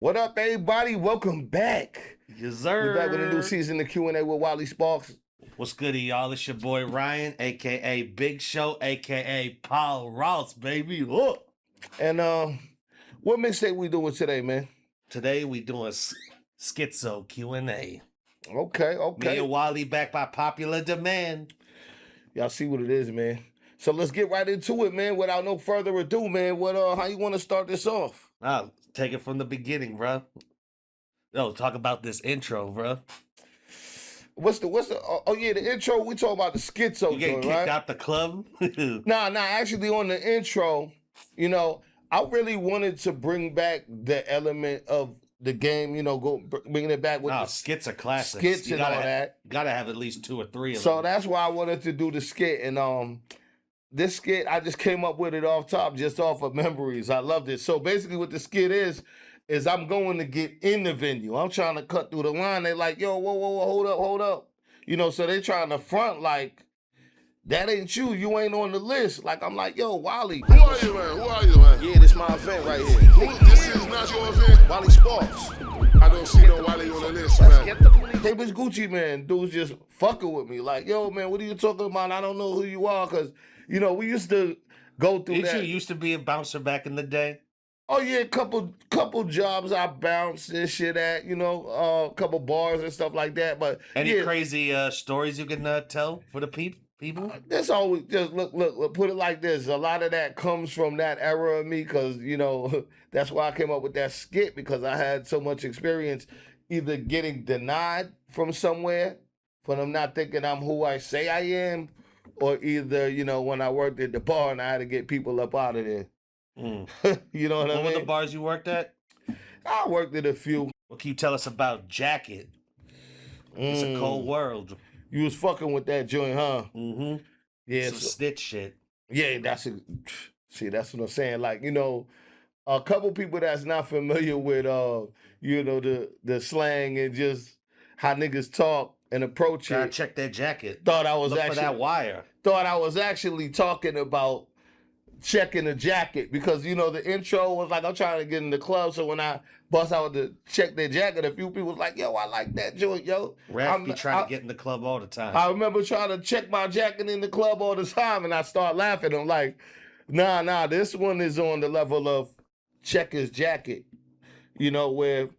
What up, everybody? Welcome back. Yes, sir. We're back with a new season of Q&A with Wally Sparks. What's goody, y'all? It's your boy Ryan, a.k.a. Big Show, a.k.a. Paul Ross, baby. Oh. And what mixtape we doing today, man? Today we doing SKITZO Q&A. Okay. Me and Wally back by popular demand. Y'all see what it is, man. So let's get right into it, man. Without no further ado, man. How you want to start this off? Take it from the beginning, bro. Yo, talk about this intro, bro. What's the the intro, we talking about the SKITZO. You getting kicked right? out the club? Nah, actually on the intro, I really wanted to bring back the element of the game, bringing it back with the skits are classics. Skits and all that. Gotta have at least 2 or 3 of them. So that's why I wanted to do the skit. And this skit, I just came up with it off top, just off of memories. I loved it. So basically what the skit is I'm going to get in the venue. I'm trying to cut through the line. They're like, yo, whoa, hold up. So they trying to front like, that ain't you. You ain't on the list. Like, I'm like, yo, Wally. Who are you, man? Yeah, this my event right here. This is not your event? Wally Sparks. I don't see no Wally on the list, man. They was Gucci, man. Dudes just fucking with me. Like, yo, man, what are you talking about? I don't know who you are. Because, we used to go through that. You used to be a bouncer back in the day? Oh, yeah, couple jobs I bounced this shit at, a couple bars and stuff like that. But any crazy stories you can tell for the people? That's always just look. Put it like this: a lot of that comes from that era of me, because that's why I came up with that skit, because I had so much experience either getting denied from somewhere, for them not thinking I'm who I say I am, or either when I worked at the bar and I had to get people up out of there. You know what I mean? What were the bars you worked at? I worked at a few. What can you tell us about Jacket? It's a cold world. You was fucking with that joint, huh? Mm-hmm. Yeah. Some snitch shit. Yeah, that's what I'm saying. Like, a couple people that's not familiar with the slang and just how niggas talk and approach Gotta it. check that jacket. Thought I was Look for that wire. Thought I was actually talking about checking the jacket, because the intro was like, I'm trying to get in the club, so when I bust out to check their jacket, a few people was like, yo, I like that joint, yo. Rap be trying to get in the club all the time. I remember trying to check my jacket in the club all the time, and I start laughing. I'm like, nah, this one is on the level of check his jacket, where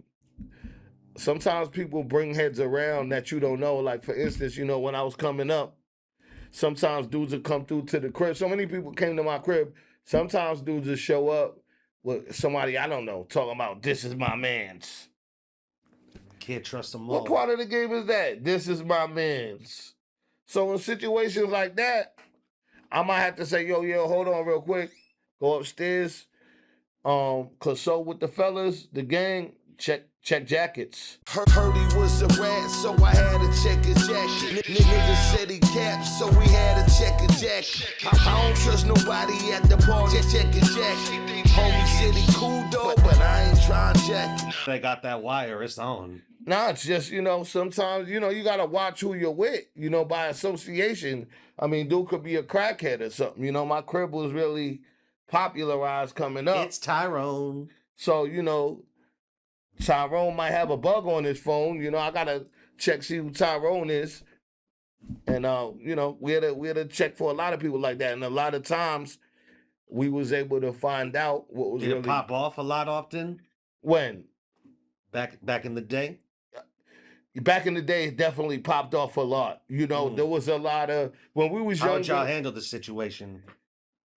sometimes people bring heads around that you don't know. Like, for instance, when I was coming up, sometimes dudes would come through to the crib. So many people came to my crib. Sometimes dudes would show up with somebody I don't know, talking about, this is my man's. Can't trust them all. What part of the game is that? This is my man's. So in situations like that, I might have to say, yo, hold on real quick. Go upstairs. Cause so with the fellas, the gang, check jackets. Heard he was a rat, so I had to check his jacket. Nigga said he capped, so we had to check his jacket. I don't trust nobody at the bar, just check his jacket. Homie said he cool though, but I ain't trying to jack. They got that wire, it's on. Nah, it's just, sometimes, you gotta watch who you're with, by association. I mean, dude could be a crackhead or something. My crib was really popularized coming up. It's Tyrone. So, Tyrone might have a bug on his phone. I gotta see who Tyrone is. And we had to check for a lot of people like that. And a lot of times we was able to find out what was Did it pop off a lot often? When? Back in the day? Back in the day, it definitely popped off a lot. There was a lot of, when we was younger. How would y'all handle the situation,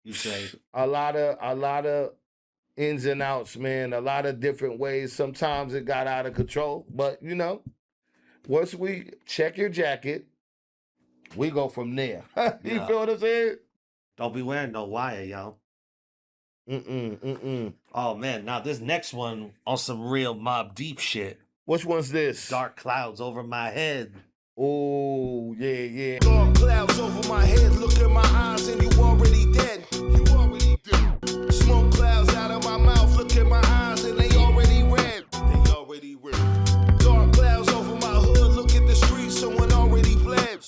you say? A lot of ins and outs, man. A lot of different ways. Sometimes it got out of control. But, once we check your jacket, we go from there. You feel what I'm saying? Don't be wearing no wire, y'all. Oh, man. Now, this next one on some real Mob Deep shit. Which one's this? Dark clouds over my head. Oh, yeah. Dark clouds over my head, look in my eyes and you already dead. Smoke clouds out of my mouth, look in my eyes and they already red. Dark clouds over my hood, look at the streets, someone already bled.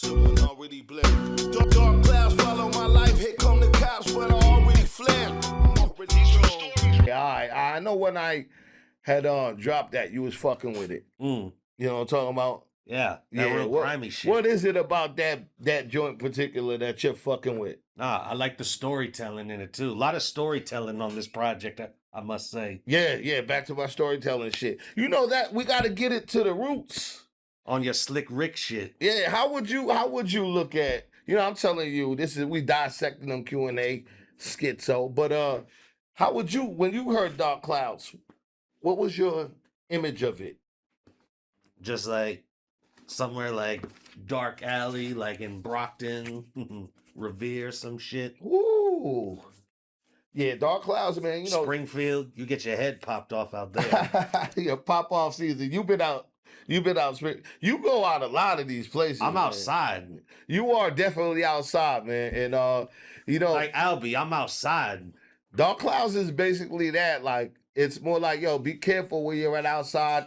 Dark clouds follow my life, here come the cops, but I already fled. Yeah, I know when I had dropped that, you was fucking with it. Mm. You know what I'm talking about? Yeah, that real grimy shit. What is it about that joint particular that you're fucking with? Nah, I like the storytelling in it too. A lot of storytelling on this project, I must say. Yeah, back to my storytelling shit. You know that we got to get it to the roots. On your Slick Rick shit. Yeah, how would you look at, I'm telling you, we dissecting them Q&A schizo, but how would you, when you heard Dark Clouds, what was your image of it? Just like somewhere like dark alley, like in Brockton, Revere, some shit. Ooh. Yeah, Dark Clouds, man, Springfield, you get your head popped off out there. Yeah, pop off season. You've been out. You go out a lot of these places. I'm man. outside. You are definitely outside, man. And like Albie, I'm outside. Dark Clouds is basically that. Like, it's more like, yo, be careful when you're at outside.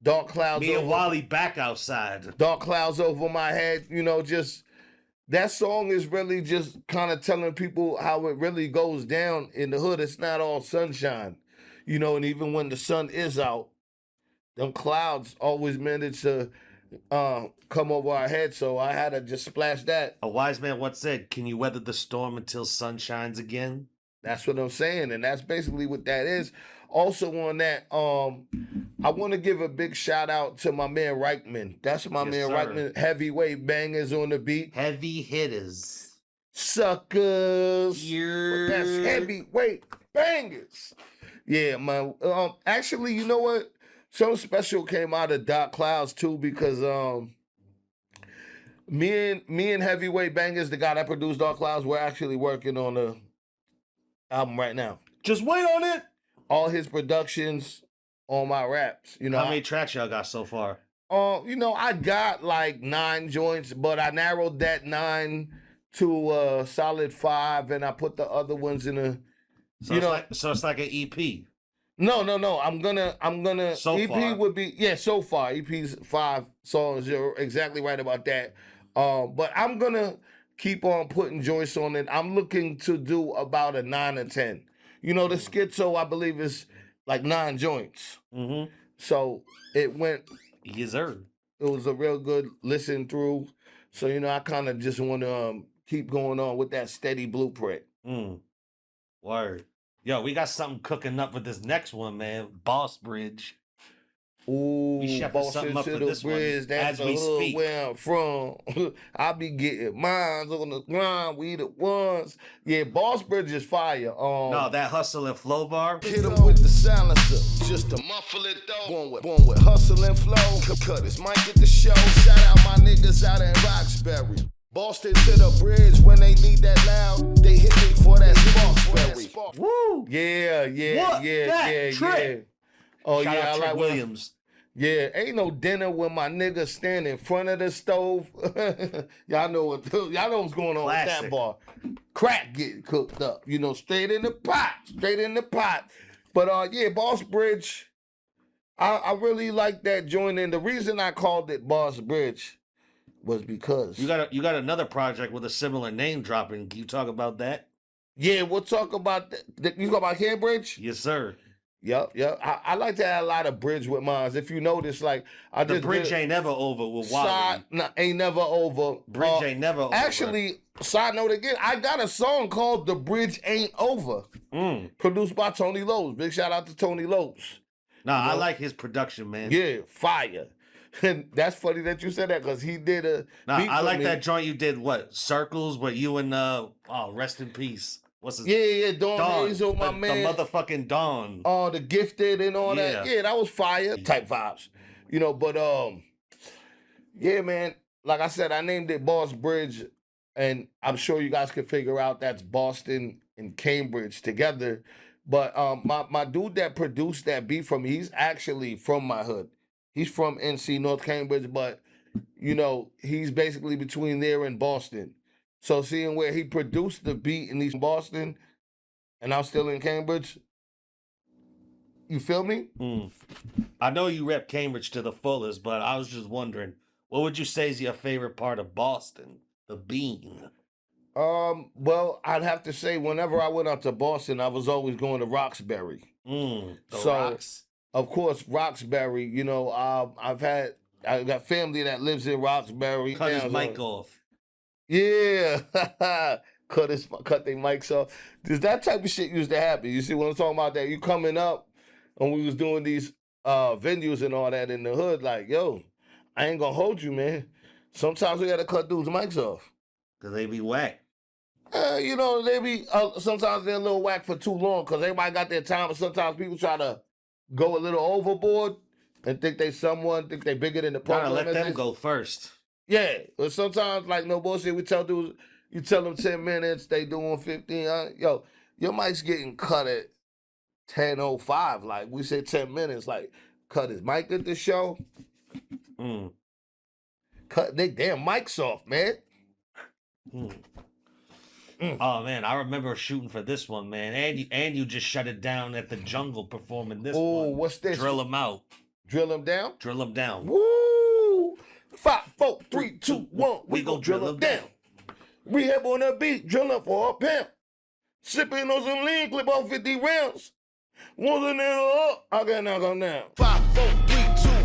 Dark Clouds. Me and Wally back outside. Dark Clouds over my head. Just that song is really just kind of telling people how it really goes down in the hood. It's not all sunshine, and even when the sun is out, them clouds always manage to come over our heads, so I had to just splash that. A wise man once said, "Can you weather the storm until sun shines again?" That's what I'm saying, and that's basically what that is. Also on that, I want to give a big shout out to my man Reichman. That's my man sir. Reichman. Heavyweight bangers on the beat. Heavy hitters. Suckers. Yeah. But that's heavyweight bangers. Yeah, man. Actually, you know what? Something special came out of Dark Clouds too, because me and Heavyweight Bangers, the guy that produced Dark Clouds, we're actually working on the album right now. Just wait on it. All his productions on my raps. How many tracks y'all got so far? I got like 9 joints, but I narrowed that 9 to a solid 5, and I put the other ones in a. So it's like an EP. No. I'm gonna. So EP far. would be so far. EP's 5 songs. You're exactly right about that. But I'm gonna keep on putting joints on it. I'm looking to do about a 9 or 10. The SKITZO, I believe, is like 9 joints. Mm-hmm. So it went. Yes, sir. It was a real good listen through. So I kind of just want to keep going on with that steady blueprint. Word. Yo, we got something cooking up with this next one, man. Boss Bridge. Ooh, We chefing Boston something up to for the this one bridge, that's as the we hood speak. where I'm from. I be getting mines on the grind, we the ones. Yeah, Boss Bridge is fire. No, that hustle and flow bar. Hit him with the silencer, just to muffle it though. Born with hustle and flow. Cut his mic at the show. Shout out my niggas out in Roxbury. Boston to the bridge when they need that loud. They hit me for that Sparksberry. Woo! Yeah. What that trick? Oh Shout yeah, out I Trick like Williams. Yeah, ain't no dinner when my nigga stand in front of the stove. y'all know what's going on with Classic. that bar. Crack getting cooked up, straight in the pot. But yeah, Boss Bridge, I really like that joint, and the reason I called it Boss Bridge was because You got another project with a similar name dropping. Can you talk about that? Yeah, we'll talk about that. You talk about Cambridge? Yes, sir. Yep. I like to add a lot of bridge with mine. If you notice, like The bridge ain't never over with Wally. Ain't never over. Bridge ain't never over. Actually, side note again, I got a song called "The Bridge Ain't Over," produced by Tony Lopes. Big shout out to Tony Lopes. I like his production, man. Yeah, fire. And that's funny that you said that because he did a. I like that joint you did. What Circles? What you and rest in peace. What's his Yeah, Dawn Hazel, my the man. The motherfucking Dawn. The Gifted and all that. Yeah, that was fire type vibes. But yeah, man. Like I said, I named it Boss Bridge, and I'm sure you guys can figure out that's Boston and Cambridge together. But my dude that produced that beat for me, he's actually from my hood. He's from NC, North Cambridge, but he's basically between there and Boston. So seeing where he produced the beat in East Boston, and I'm still in Cambridge, you feel me? I know you rep Cambridge to the fullest, but I was just wondering, what would you say is your favorite part of Boston? The bean. Well, I'd have to say whenever I went out to Boston, I was always going to Roxbury. The So, Rocks. of course, Roxbury. You know, I got family that lives in Roxbury. Cut his Down mic zone. off. Yeah, cut their mics off. That type of shit used to happen. You see what I'm talking about? That you coming up, and we was doing these venues and all that in the hood. Like, yo, I ain't gonna hold you, man. Sometimes we gotta cut dudes' mics off. Because they be whack. You know, they be sometimes they're a little whack for too long because everybody got their time. But sometimes people try to go a little overboard and think they bigger than the Gotta program. let them go first. Yeah, but sometimes, like, no bullshit, we tell dudes, you tell them 10 minutes, they doing 15. Yo, your mic's getting cut at 10:05. Like, we say 10 minutes, like, cut his mic at the show. Mm. Cut their damn mics off, man. Mm. Oh man, I remember shooting for this one, man. And you just shut it down at the Jungle performing this Oh, one. what's this? Drill him out. Drill him down? Drill him down. Woo! 5, 4, 3, 2, 1. We gon' drill him down. Rehab on that beat, drilling for a pound. Sipping on some lean, clip off 50 rounds. Once a nigga up, I can knock him down. 5, 4, 3,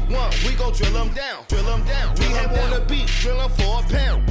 2, 1. We gon' drill them down. Drill them down. We have on the beat, drilling for a pound.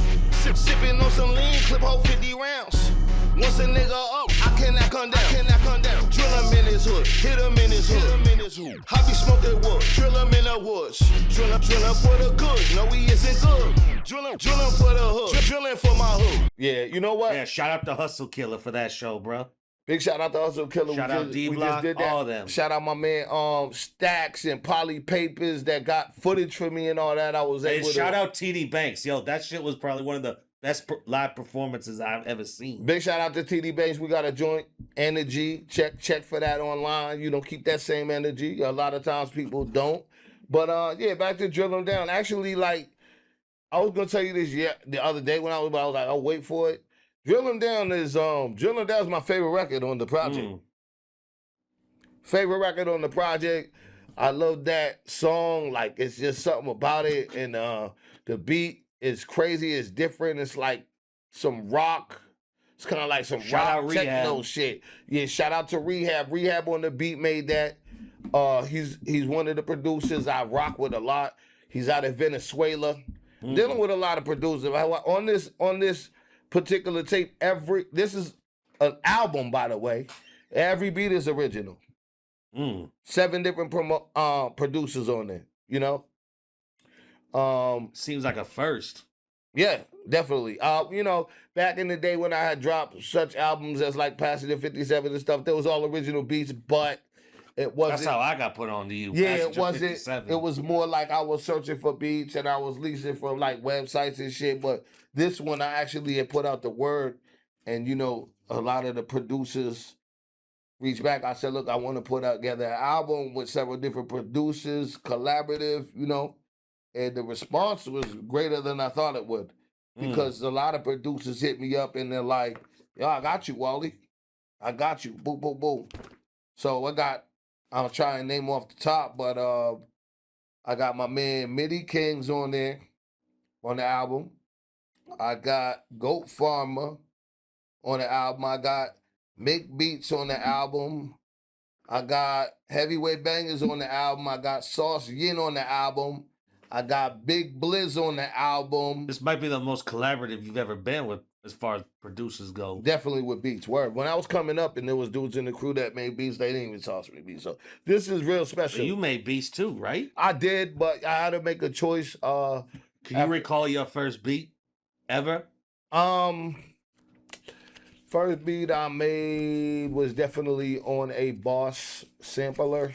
Sipping on some lean, clip hold 50 rounds. Once a nigga up, I cannot come down. Drill him in his hood, hit him in his hood. I be smoking wood, drill him in the woods. Drill him for the goods, no he isn't good. Drill him for the hood, drilling for my hood. Yeah, you know what? Yeah, shout out to Hustle Killer for that show, bro. Big shout out to Hustle Killer. Shout out D-Block, all of them. Shout out my man Stacks and Poly Papers that got footage for me and all that. I was Hey, able to shout out TD Banks. Yo, that shit was probably one of the best live performances I've ever seen. Big shout out to TD Banks. We got a joint energy. Check for that online. You don't keep that same energy. A lot of times people don't. But yeah, back to Drill 'em Down. Actually, like, I was gonna tell you this the other day when I was like, I'll wait for it. Drill 'em Down is my favorite record on the project. Favorite record on the project. I love that song. Like, it's just something about it. And the beat is crazy. It's different. It's like some rock. It's kind of like some Shout rock out techno Rehab. shit. Yeah, shout out to Rehab. Rehab on the beat made that. He's one of the producers I rock with a lot. He's out of Venezuela. Dealing with a lot of producers. On this particular tape, this is an album, by the way. Every beat is original. 7 different producers on there, you know? Seems like a first. Yeah, definitely. You know, back in the day when I had dropped such albums as like Passenger 57 and stuff, there was all original beats, but it wasn't. That's how I got put on to you. Yeah, Passenger it wasn't. 57. It was more like I was searching for beats and I was leasing from like websites and shit. But this one, I actually had put out the word, and you know, a lot of the producers reached back. I said, look, I want to put together an album with several different producers, collaborative, you know. And the response was greater than I thought it would, because a lot of producers hit me up and they're like, yo, I got you, Wally. I got you. Boom, boom, boom. So I'll try and name off the top, but I got my man Midi Kings on there on the album. I got Goat Farmer on the album. I got Make Beats on the album. I got Heavyweight Bangers on the album. I got Sauce Yin on the album. I got Big Blizz on the album. This might be the most collaborative you've ever been with as far as producers go. Definitely with beats. Word. When I was coming up and there was dudes in the crew that made beats, they didn't even toss me beats. So this is real special. So you made beats too, right? I did, but I had to make a choice. Can you recall your first beat ever? First beat I made was definitely on a Boss sampler.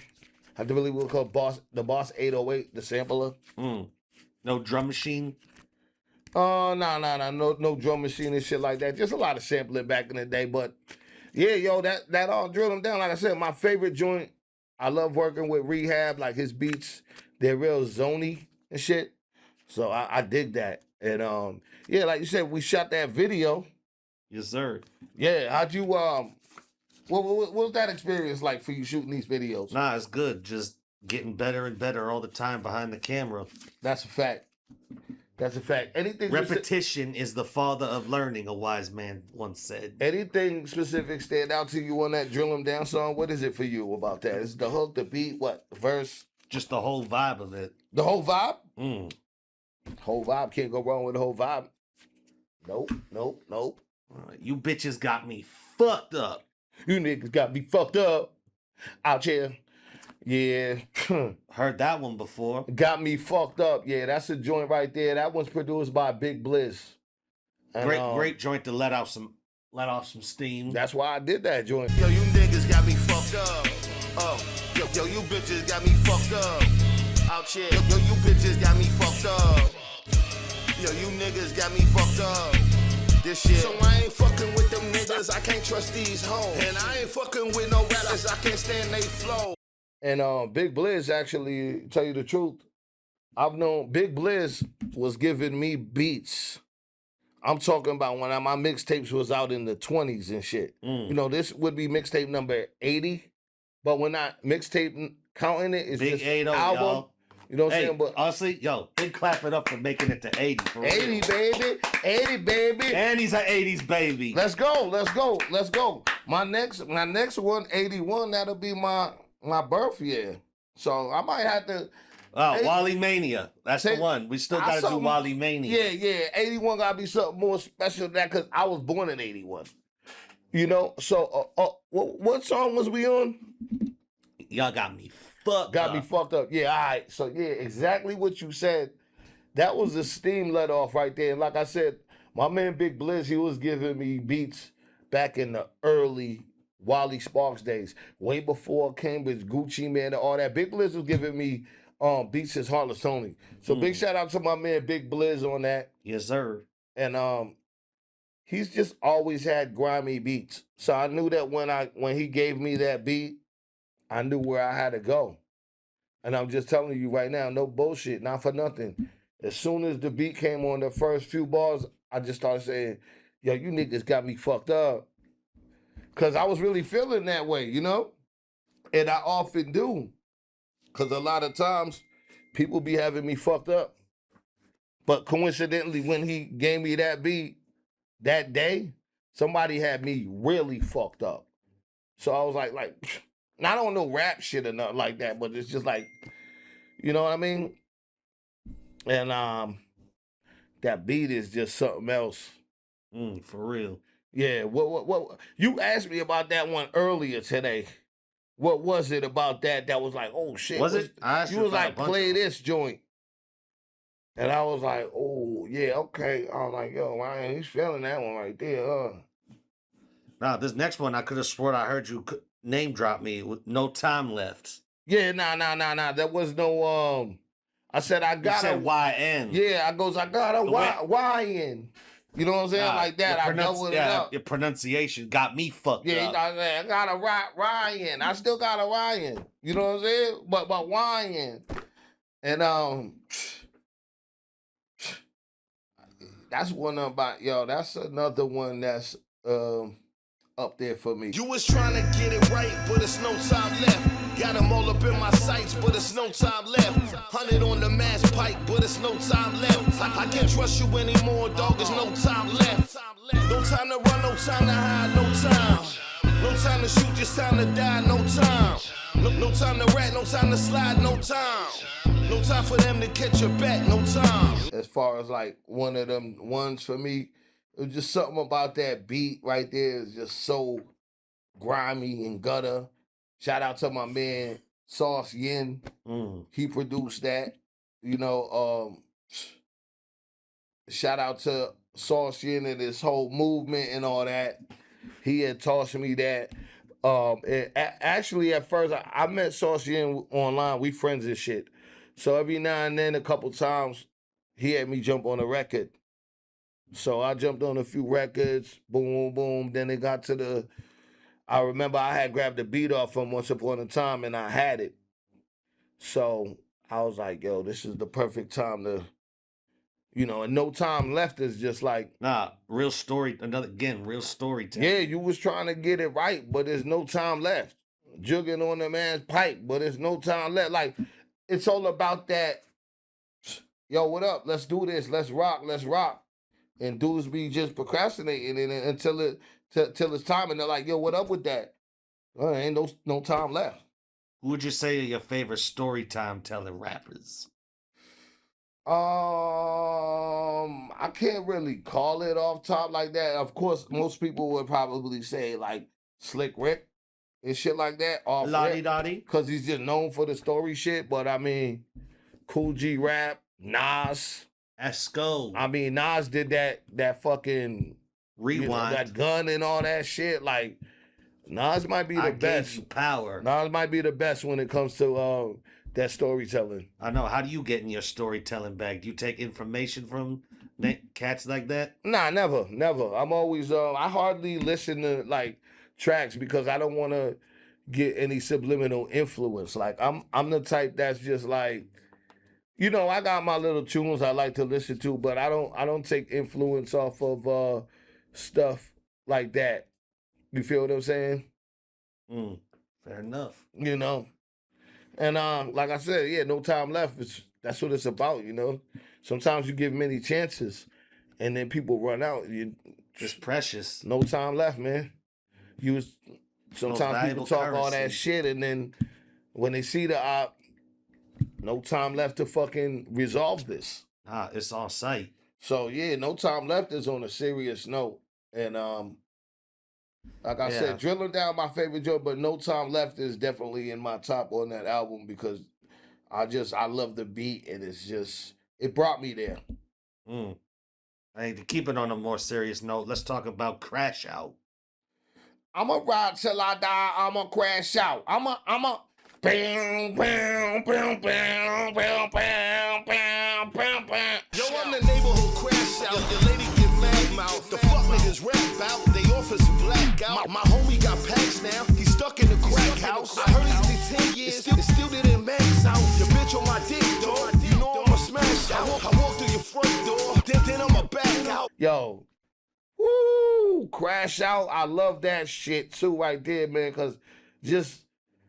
I believe we'll call the Boss 808, the sampler. No drum machine? No drum machine and shit like that. Just a lot of sampling back in the day. But yeah, yo, that all Drill 'em Down. Like I said, my favorite joint. I love working with Rehab. Like his beats, they're real zony and shit. So I dig that. And yeah, like you said, we shot that video. Yes, sir. Yeah, how'd you what was that experience like for you shooting these videos? Nah, it's good. Just getting better and better all the time behind the camera. That's a fact. That's a fact. Anything Repetition is the father of learning, a wise man once said. Anything specific stand out to you on that Drill 'Em Down song? What is it for you about that? Is the hook, the beat, what? The verse? Just the whole vibe of it. The whole vibe? Mm. Whole vibe. Can't go wrong with the whole vibe. Nope. You bitches got me fucked up. You niggas got me fucked up out here. Yeah. Heard that one before. Got me fucked up. Yeah, that's a joint right there. That one's produced by Big Bliss. And, Great joint to let off some steam. That's why I did that joint. Yo, you niggas got me fucked up. Oh, yo, you bitches got me fucked up. Out here, yo, you bitches got me fucked up. Yo, you niggas got me fucked up. This shit. So I ain't fucking with them niggas. I can't trust these hoes. And I ain't fucking with no rappers. I can't stand they flow. And Big Bliss, actually, tell you the truth, I've known Big Bliss was giving me beats. I'm talking about when my mixtapes was out in the 20s and shit. You know, this would be mixtape number 80, but when I mixtape counting it, it's Big just 80, album. y'all. You know what I'm Hey, saying? But honestly, yo, big clap it up for making it to 80. For 80, real. baby. 80, baby. And he's an 80s baby. Let's go. My next one, 81, that'll be my birth year. So I might have to. Oh, Wally Mania. That's the one. We still got to do Wally Mania. Yeah. 81 got to be something more special than that because I was born in 81. You know? So what song was we on? Y'all got me fucked Got up. me fucked up. Yeah, all right. So, yeah, exactly what you said. That was the steam let off right there. And like I said, my man Big Bliss, he was giving me beats back in the early Wally Sparks days. Way before Cambridge, Gucci Man, and all that. Big Bliss was giving me beats since Heartless Tony. So big shout out to my man Big Bliss on that. Yes, sir. And he's just always had grimy beats. So I knew that when he gave me that beat, I knew where I had to go. And I'm just telling you right now, no bullshit, not for nothing. As soon as the beat came on the first few bars, I just started saying, yo, you niggas got me fucked up. Because I was really feeling that way, you know? And I often do. Because a lot of times, people be having me fucked up. But coincidentally, when he gave me that beat that day, somebody had me really fucked up. So I was like, and I don't know rap shit or nothing like that, but it's just like, you know what I mean? And that beat is just something else. For real. Yeah, what you asked me about that one earlier today. What was it about that was like, oh shit. Was it? I asked You you was about a like, bunch play of them. this joint. And I was like, oh yeah, okay. I was like, yo, man, he's feeling that one right there, Nah, this next one, I could have sworn I heard you name drop me with No Time Left. Yeah, nah. There was no I said I You got said a YN. yeah, I got a Y in. You know what I'm saying? Nah, like that. I doubled it up. Your pronunciation got me fucked Yeah, up. I got a Ryan. I still got a Ryan. You know what I'm saying? But Ryan. And that's one about that's another one that's up there for me. You was trying to get it right, but it's no time left. Got them all up in my sights, but it's no time left. 100 on the mass pike, but it's no time left. I can't trust you anymore, dog, there's no time left. No time to run, no time to hide, no time. No time to shoot, just time to die, no time. No time to rat, no time to slide, no time. No time for them to catch your back, no time. As far as like one of them ones for me, it was just something about that beat right there is just so grimy and gutter. Shout out to my man Sauce Yin. He produced that. You know, shout out to Sauce Yin and his whole movement and all that. He had tossed me that. Actually, at first, I met Sauce Yin online. We friends and shit. So every now and then, a couple times, he had me jump on a record. So I jumped on a few records, boom, boom. Then it got to I remember I had grabbed the beat off from Once Upon a Time and I had it. So I was like, yo, this is the perfect time to, and No Time Left is just like. Nah, real story, real storytelling. Yeah, you was trying to get it right, but there's no time left. Jugging on the man's pipe, but there's no time left. Like, it's all about that yo, what up? Let's do this. Let's rock. And dudes be just procrastinating until it's time, and they're like, yo, what up with that? Well, ain't no time left. Who would you say are your favorite story time telling rappers? I can't really call it off top like that. Of course, most people would probably say like Slick Rick and shit like that. Lottie Dottie. Because he's just known for the story shit. But I mean, Cool G Rap, Nas. Esco. I mean, Nas did that fucking Rewind. That gun and all that shit. Like, Nas might be the best. Gave you power. Nas might be the best when it comes to that storytelling. I know. How do you get in your storytelling bag? Do you take information from cats like that? Nah, never. I'm always I hardly listen to like tracks because I don't want to get any subliminal influence. Like I'm the type that's just like, you know, I got my little tunes I like to listen to, but I don't take influence off of stuff like that. You feel what I'm saying? Fair enough. You know. And like I said, yeah, no time left. That's what it's about, you know. Sometimes you give many chances, and then people run out. It's precious. No time left, man. Sometimes people talk all that shit, and then when they see the op, no time left to fucking resolve this. It's on site. So yeah, no time left is on a serious note, and like I said, Drilling Down my favorite joke, but No Time Left is definitely in my top on that album because I love the beat and it brought me there. Hey, to keep it on a more serious note, let's talk about Crash Out. I'ma ride till I die, I'ma crash out. I'ma bam, bam, bam, bam, bam, bam, bam, bam, bam. Yo, I'm the neighborhood crash out. Your lady get mad mouth. The fuck niggas rap out. They office black out. My homie got packs now. He's stuck in the crack house. I heard he did 10 years. It still didn't max out. Your bitch on my dick, dog. You know I'ma smash out. I walk through your front door. Then I'ma back out. Yo. Woo! Crash Out. I love that shit too right there, man, because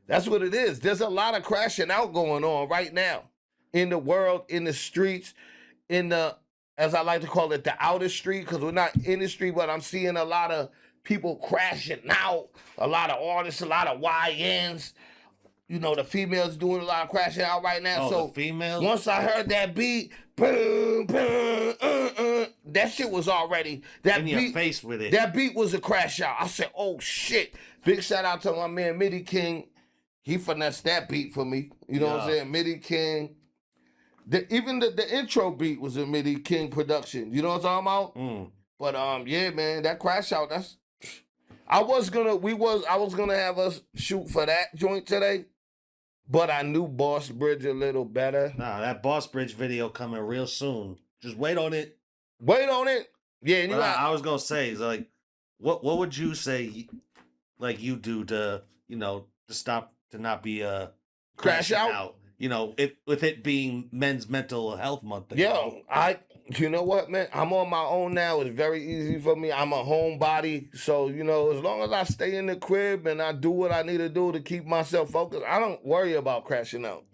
that's what it is. There's a lot of crashing out going on right now in the world, in the streets, in the, as I like to call it, the outer street, because we're not in the street, but I'm seeing a lot of people crashing out, a lot of artists, a lot of YNs. You know, the females doing a lot of crashing out right now. Oh, so the females? Once I heard that beat, boom, boom, that shit was already in your face with it. That beat was a crash out. I said, oh shit. Big shout out to my man Midi King. He finessed that beat for me. You know what I'm saying? Midi King. Even the intro beat was a Midi King production. You know what I'm talking about? But yeah, man, that crash out, I was gonna have us shoot for that joint today. But I knew Boss Bridge a little better. Nah, that Boss Bridge video coming real soon. Just wait on it. Wait on it. Yeah, and I was gonna say, like, what would you say, like you do to, you know, to not be crash out? You know, with it being Men's Mental Health Month. Yo, you know what, man? I'm on my own now. It's very easy for me. I'm a homebody. So, you know, as long as I stay in the crib and I do what I need to do to keep myself focused, I don't worry about crashing out.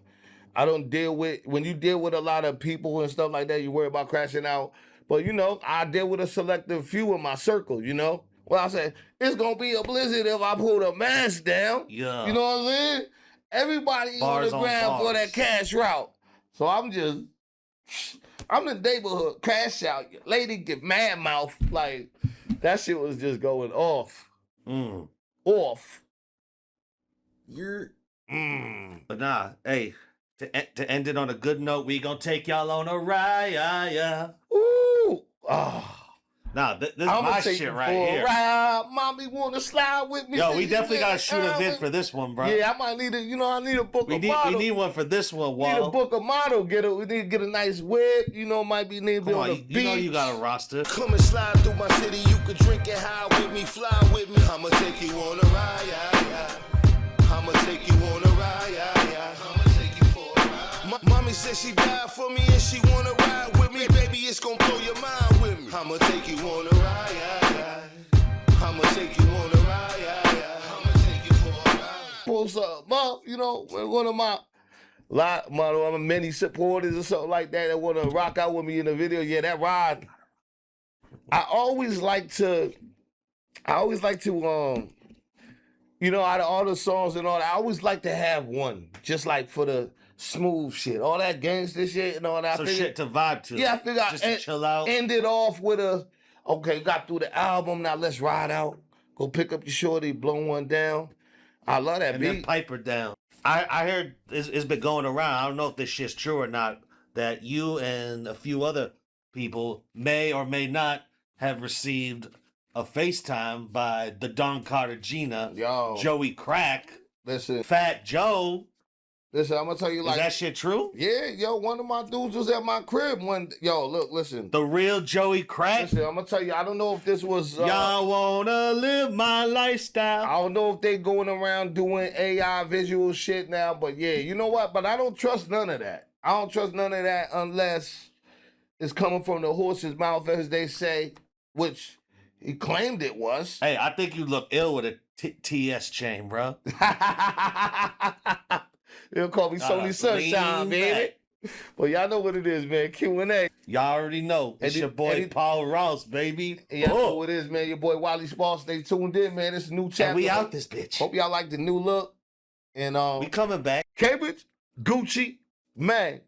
I don't when you deal with a lot of people and stuff like that, you worry about crashing out. But, you know, I deal with a selective few in my circle, you know? Well, I said, it's going to be a blizzard if I pull the mask down. Yeah. You know what I'm saying? Everybody Bars on the ground for that cash route. So I'm the neighborhood crash out. Lady get mad mouth. Like, that shit was just going off. Off. But nah, hey, to end it on a good note, we gonna take y'all on a ride. Ooh. Nah, this is my shit right here. Ride. Mommy wanna slide with me. Yo, we definitely gotta shoot a vid for this one, bro. Yeah, I might need I need a book of model. We need one for this one, Wall. We need a book of model. We need to get a nice whip. You know, might be need to be on the beach. You know you got a roster. Come and slide through my city. You can drink it high with me, fly with me. I'ma take you on a ride. I'ma take you on a ride. I'ma take you for a ride. Mommy said she died for me and she wanna ride with me. Baby, it's gonna blow your mind with me. I'ma take you on a ride. I'ma take you on a ride. I'ma take you for a ride. Pull something up, you know, one of my many supporters or something like that want to rock out with me in the video. Yeah, that ride. I always like to, you know, out of all the songs and all that, I always like to have one, just like for the smooth shit, all that gangster shit and all that. So shit to vibe to. Yeah, I figure just to chill out. End it off with okay, got through the album, now let's ride out. Go pick up your shorty, blow one down. I love that and beat. then pipe her down. I heard it's been going around. I don't know if this shit's true or not, that you and a few other people may or may not have received a FaceTime by the Don Cartagena, Joey Crack, listen, Fat Joe. Listen, I'm gonna tell you, like, is that shit true? Yeah, one of my dudes was at my crib look, listen. The real Joey Crack? Listen, I'm gonna tell you, I don't know if this was... y'all wanna live my lifestyle. I don't know if they going around doing AI visual shit now, but yeah, you know what? But I don't trust none of that. I don't trust none of that unless it's coming from the horse's mouth, as they say, which he claimed it was. Hey, I think you look ill with a TS chain, bro. They'll call me Sony Sunshine, baby. Well, y'all know what it is, man. Q&A. Y'all already know. It's your boy Paul Ross, baby. Yeah, know what it is, man. Your boy Wally Sparks. Stay tuned in, man. It's a new chapter. And we out this bitch. Hope y'all like the new look. And we coming back. Cambridge, Gucci, man.